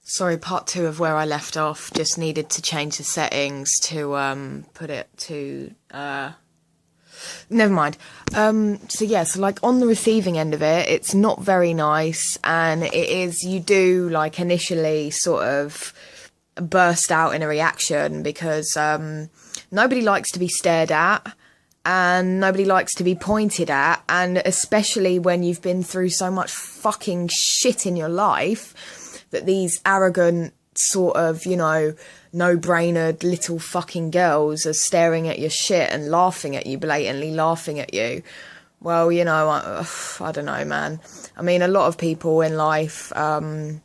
Sorry, part two of where I left off. Just needed to change the settings to put it to never mind. So yeah, so like on the receiving end of it, it's not very nice, and it is, you do like initially sort of burst out in a reaction because nobody likes to be stared at and nobody likes to be pointed at, and especially when you've been through so much fucking shit in your life that these arrogant sort of, you know, no-brainer little fucking girls are staring at your shit and laughing at you, blatantly laughing at you. Well, you know, I don't know, man. I mean, a lot of people in life have,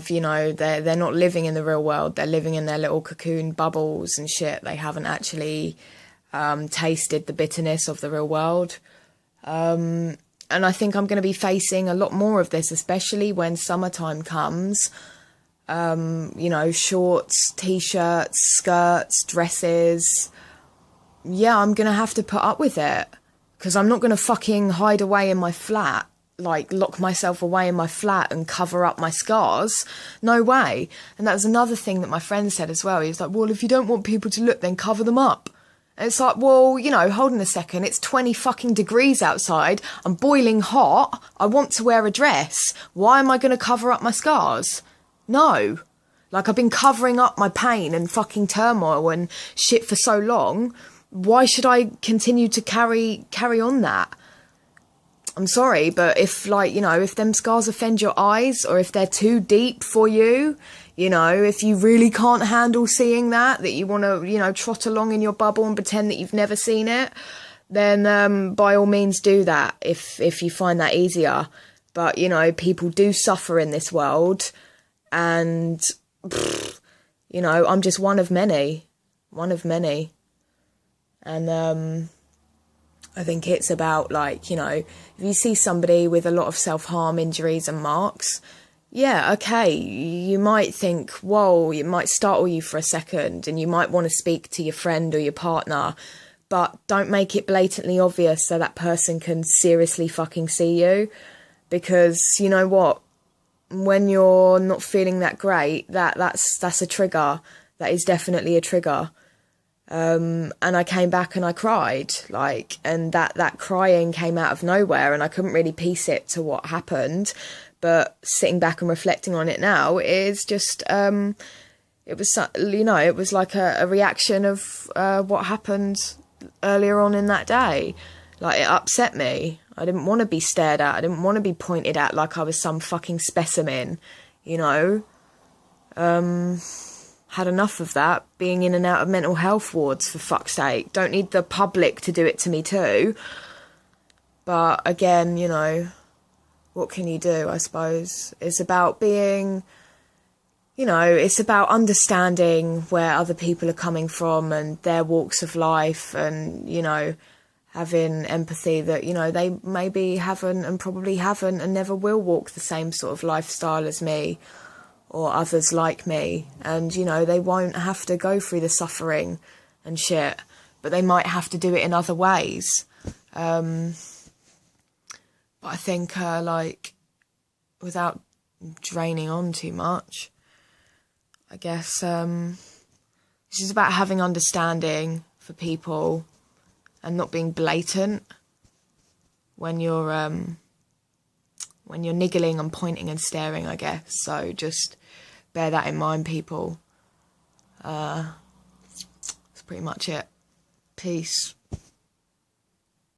you know, they're not living in the real world. They're living in their little cocoon bubbles and shit. They haven't actually tasted the bitterness of the real world. And I think I'm going to be facing a lot more of this, especially when summertime comes. You know, shorts, t-shirts, skirts, dresses. Yeah, I'm going to have to put up with it, because I'm not going to fucking hide away in my flat, like lock myself away in my flat and cover up my scars. No way. And that was another thing that my friend said as well. He was like, well, if you don't want people to look, then cover them up. And it's like, well, you know, hold on a second. It's 20 fucking degrees outside. I'm boiling hot. I want to wear a dress. Why am I going to cover up my scars? No. Like, I've been covering up my pain and fucking turmoil and shit for so long. Why should I continue to carry on that? I'm sorry, but if, like, you know, if them scars offend your eyes, or if they're too deep for you, you know, if you really can't handle seeing that you want to, you know, trot along in your bubble and pretend that you've never seen it, then by all means do that if you find that easier. But, you know, people do suffer in this world, and, you know, I'm just one of many. And I think it's about, like, you know, if you see somebody with a lot of self-harm, injuries and marks, yeah, okay, you might think, whoa, it might startle you for a second, and you might want to speak to your friend or your partner, but don't make it blatantly obvious so that person can seriously fucking see you. Because, you know what, when you're not feeling that great, that's a trigger. That is definitely a trigger. And I came back and I cried, like, and that crying came out of nowhere, and I couldn't really piece it to what happened. But sitting back and reflecting on it now is just, it was, you know, it was like a reaction of what happened earlier on in that day. Like, it upset me. I didn't want to be stared at. I didn't want to be pointed at like I was some fucking specimen, you know. Had enough of that, being in and out of mental health wards, for fuck's sake. Don't need the public to do it to me too. But again, you know, what can you do, I suppose? It's about being, you know, it's about understanding where other people are coming from and their walks of life, and, you know, having empathy that, you know, they maybe haven't and probably haven't and never will walk the same sort of lifestyle as me or others like me. And, you know, they won't have to go through the suffering and shit, but they might have to do it in other ways. But I think, like, without draining on too much, I guess it's just about having understanding for people and not being blatant when you're niggling and pointing and staring, I guess. So just bear that in mind, people. That's pretty much it. Peace.